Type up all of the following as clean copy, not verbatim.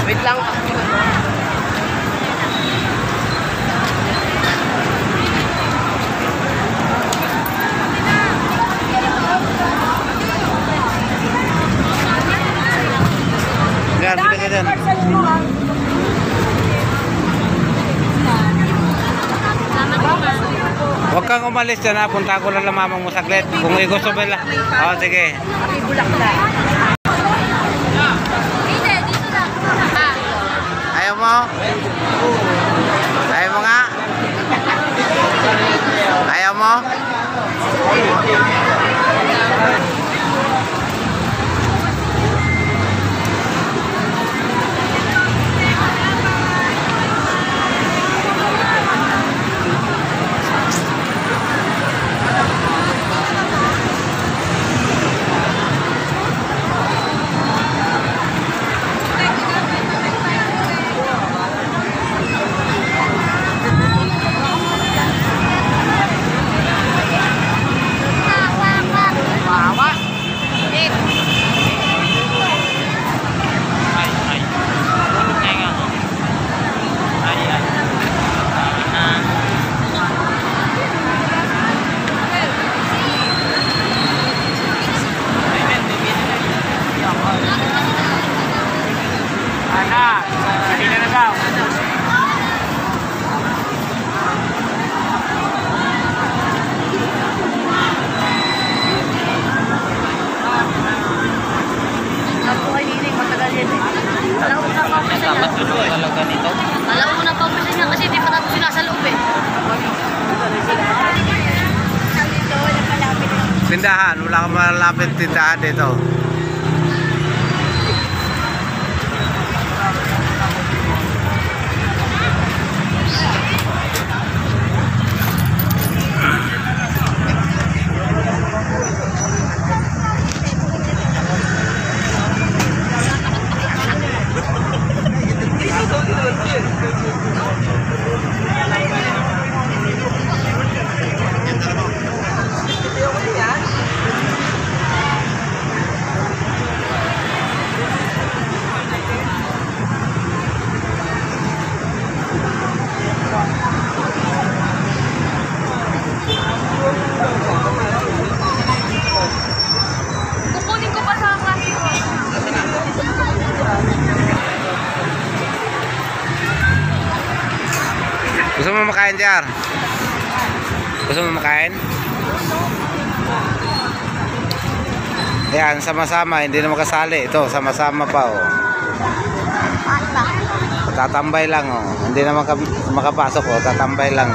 Wait lang. Yan, bili ka dyan. Huwag kang umalis dyan ha. Punta ko lang mamang mo saglit. Kung gusto mo lang. Oo, sige. Ayaw mo? Ayaw mo nga? Ayaw mo? Alam mo na pa umpisa niya kasi di pa tapos nasa loob eh. Tindahan, wala kang malapit tindahan dito. Kukunin ko pa sa klase ko. Gusto mo makain, Jar? Gusto mo makain? Ayan, sama-sama, hindi na makasali. Ito, sama-sama pa, oh. Tatambay lang, oh. Hindi na makapasok, oh. Tatambay lang.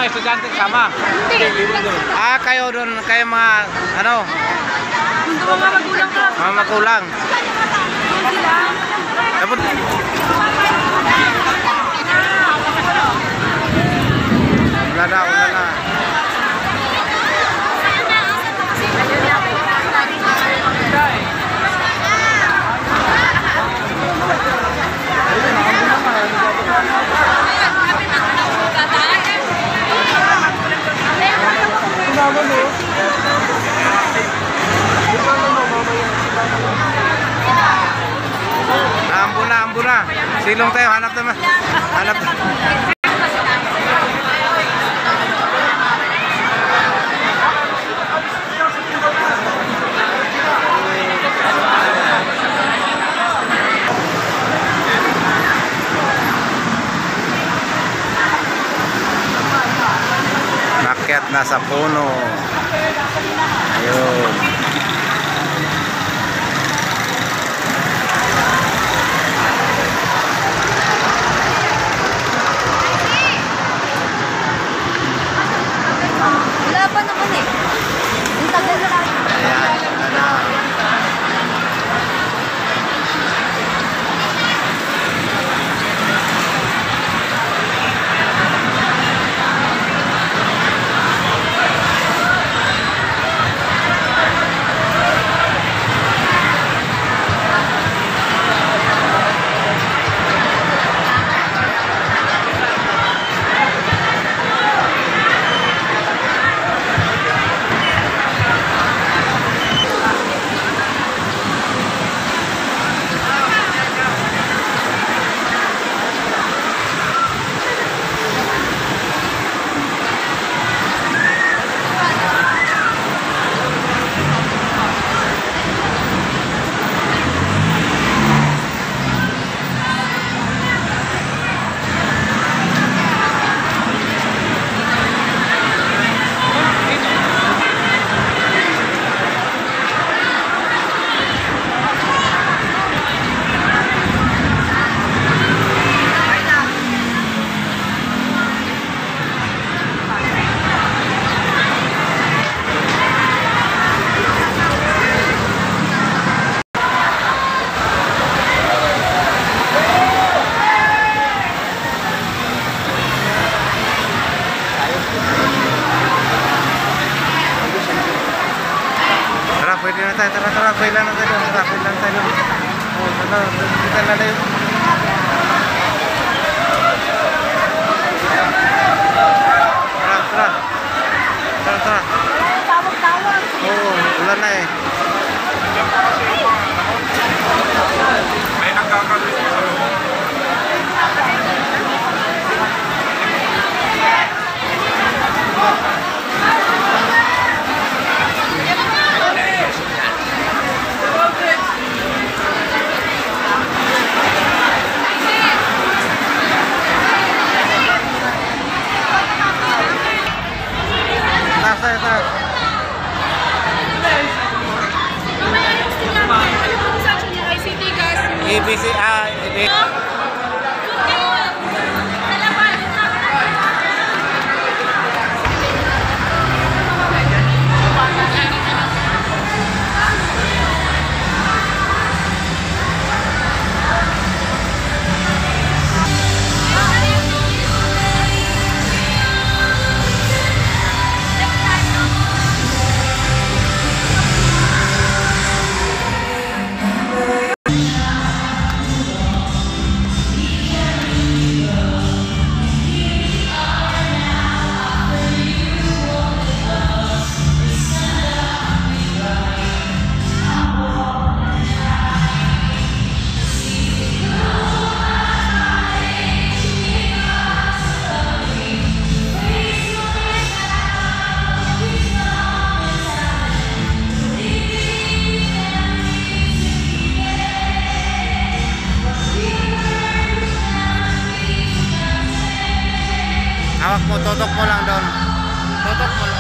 mga estudyante sama? Ah, kayo doon, kayo mga, ano? Mga magulang ka. Mga magulang. Tapos, wala na, wala na. Ambo na. Silong tayo, hanap naman. Hanap na. Nakyat na sa puno. Ayun. Wala pa naman eh. Ang tagal na lang. Ayan. Ano. Pwede na tayo, tara, pwede lang tayo doon, tara, pwede lang tayo doon. Oh, tara, kita lalayo. Tara. Tawag-tawag. Oo, ulan na eh. May nagkakaroon sa loob. Taas. ABC, hawak mo, tutok mo lang doon. Tutok mo lang.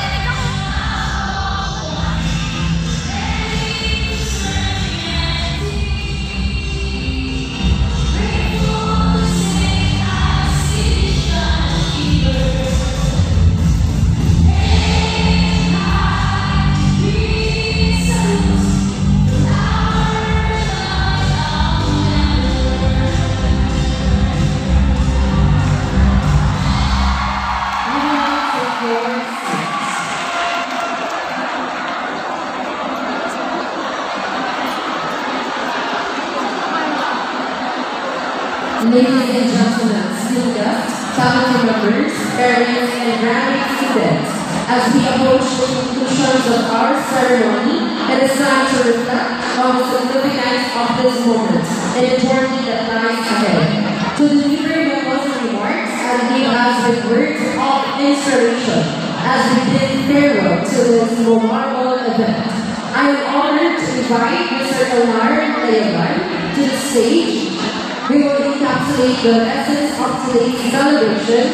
Ladies and gentlemen, students, family members, parents, and graduate students, as we approach the conclusions of our ceremony, it is time to reflect on the significance of this moment and the journey that lies ahead. To deliver Mimo's remarks and give us with words of inspiration as we bid farewell to this memorable event, I am honored to invite Mr. Omar Layaban to the stage. We will encapsulate the essence of today's celebration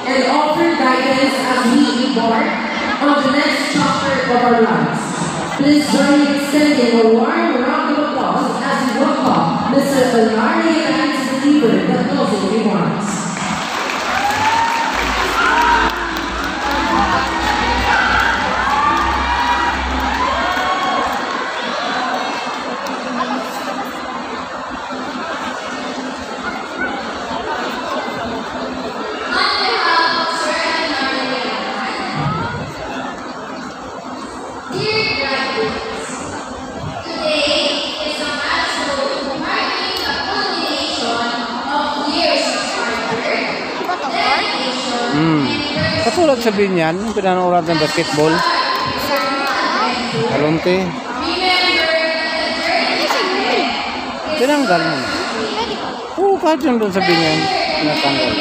and offer guidance as we embark on the next chapter of our lives. Please join me in extending a warm round of applause as we welcome Mr. Omar Layaban to deliver the closing remarks. Katulad sabihin niyan, yung pinanood ng basketball. Alunti. Tinanggal mo na. Oo, kahit yung doon sabihin niyan, tinatanggal.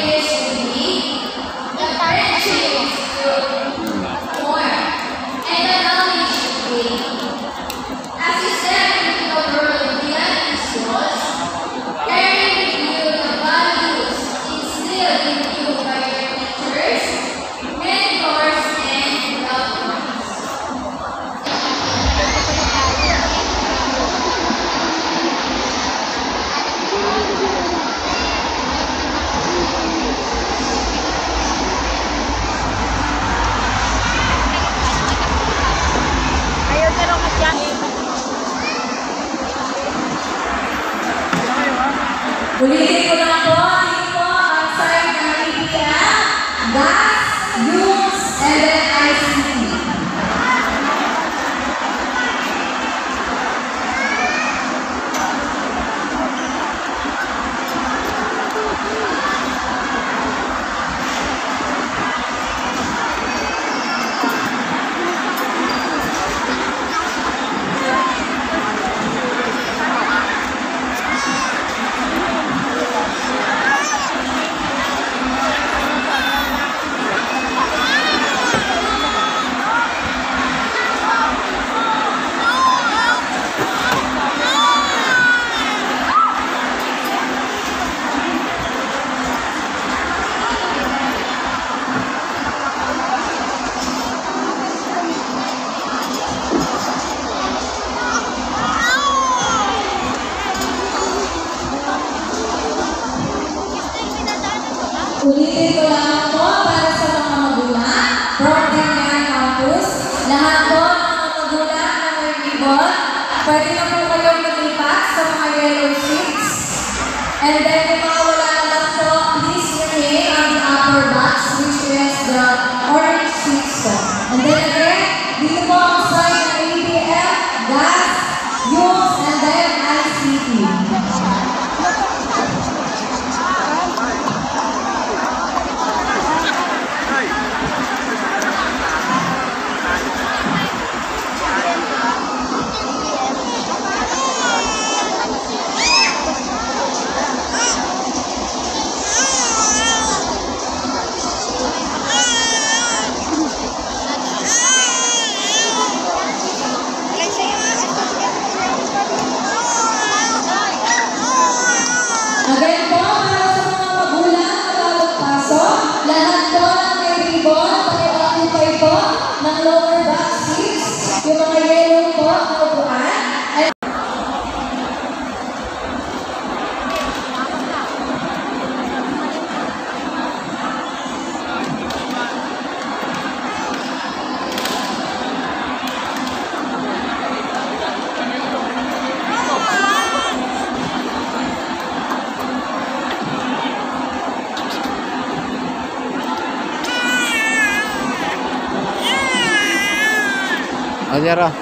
Ulitin ko lang po, dito po ang side ng ABM, GAS, YUS, and then ICT. Ulitin ko lang po para sa mga magulang from Ganyan Campus. Lahat po ng mga magulang na may ribbon, pwede na po kayong lumipat sa mga yellow seats. And then yung mga wala na lang po, please remain on the upper box, which is the orange seats po. And then again, dito po ang sign ng ABM, GAS, YUS, and then ICT. Again po, para sa mga magulang na bagong pasok, lahat po ng may ribbon, pag-occupy po ng lower box seats, yung mga yellow po na upuan. Ajar ah.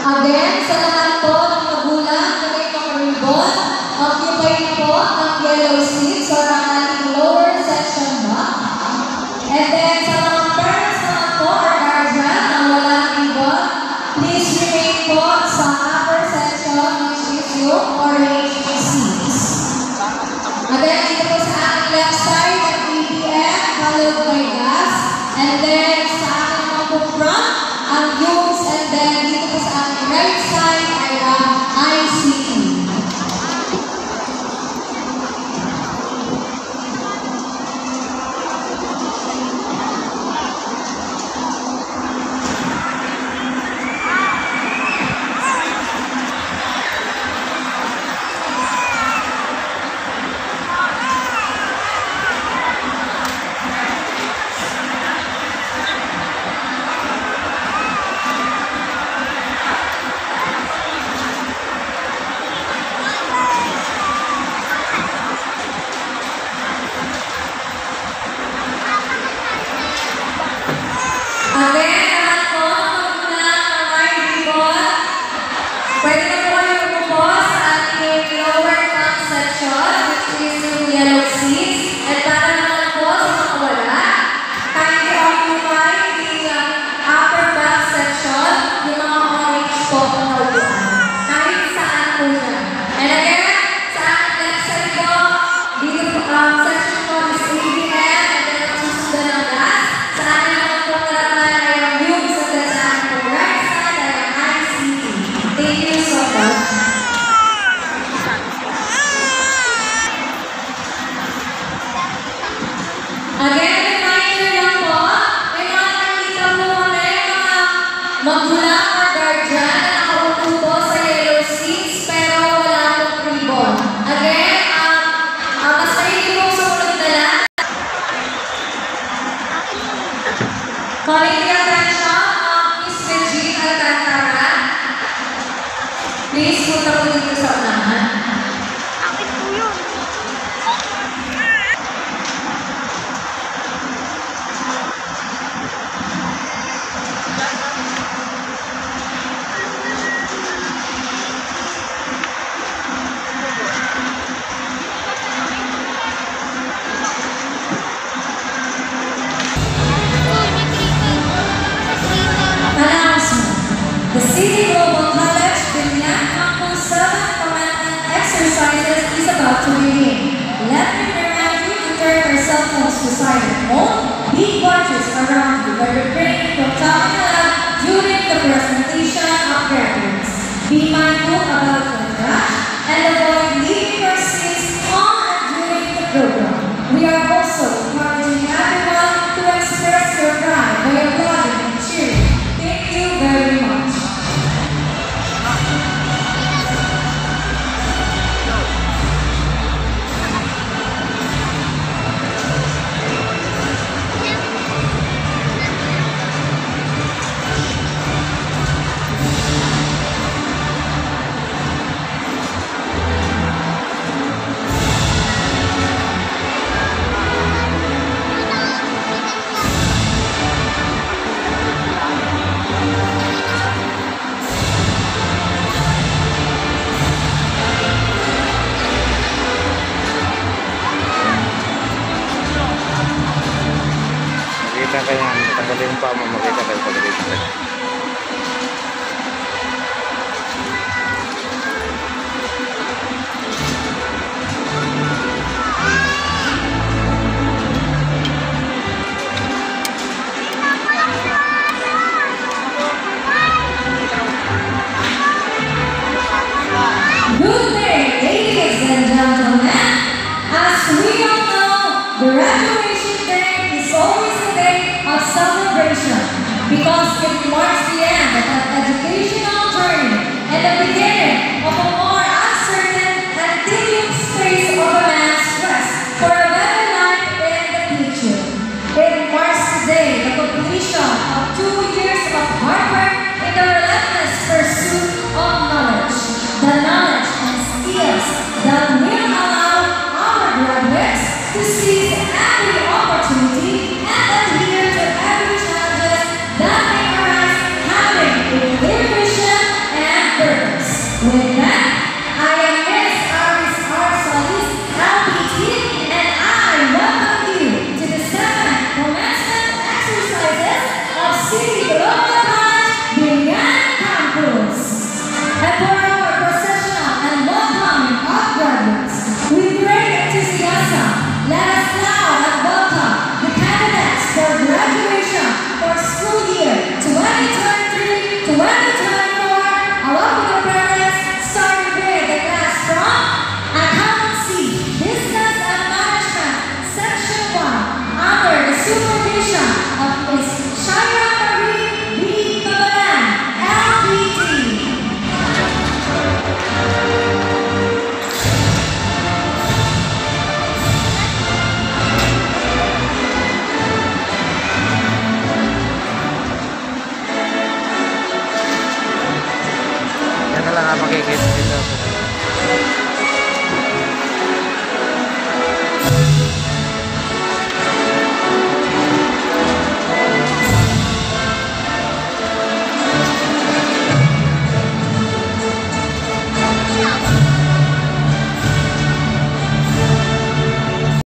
Again, sa lahat po ng magulang na may ribbon, occupy na po ang yellow seats or ang ating lower section box. And then, sa mga parents naman po or guardian na walang ribbon, please remain po sa upper section which is yung orange seats. Again, dito po sa ating left side, ang BBM, followed by gas. And then, sa ating naman po front, ang youths. And then, dito po sa ating right side ay ang ICT. Please, punta po dito sa unahan. Akit po yun. The City Global College Binyan Campus 7 Commandment Exercises is about to begin. Let me remind you to turn your cell phones to silent mode. Be watches around you by refraining from talking aloud during the presentation of graduates. Be mindful about your trash and avoid leaving your seats on during the program. We are also encouraging everyone to express your pride by applauding and cheering. Thank you very much. Makita kayo yan. Tanggalin yung paa mo. Makita kayo pag dito kayo. Good day, ladies and gentlemen. As we all know, graduation day is always a day of celebration because it marks the end of an educational journey and the beginning